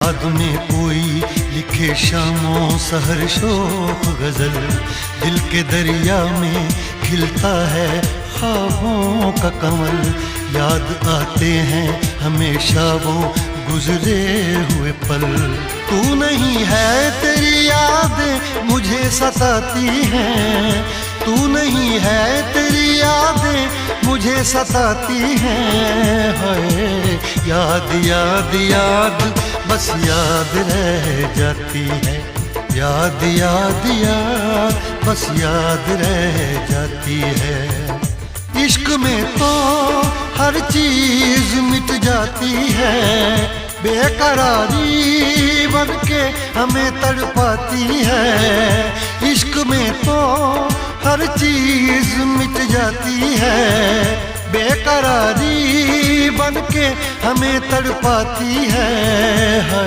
याद में कोई लिखे शामों सहर शोक गजल, दिल के दरिया में खिलता है ख्वाबों का कमल। याद आते हैं हमेशा वो गुजरे हुए पल। तू नहीं है तेरी यादें मुझे सताती हैं, तू नहीं है तेरी यादें मुझे सताती हैं। हाय याद याद याद बस याद रह जाती है, याद याद याद बस याद रह जाती है। इश्क में तो हर चीज मिट जाती है, बेकरारी बन के हमें तड़पाती है। इश्क में तो हर चीज मिट जाती है, बेकरारी बन के हमें तड़पाती है।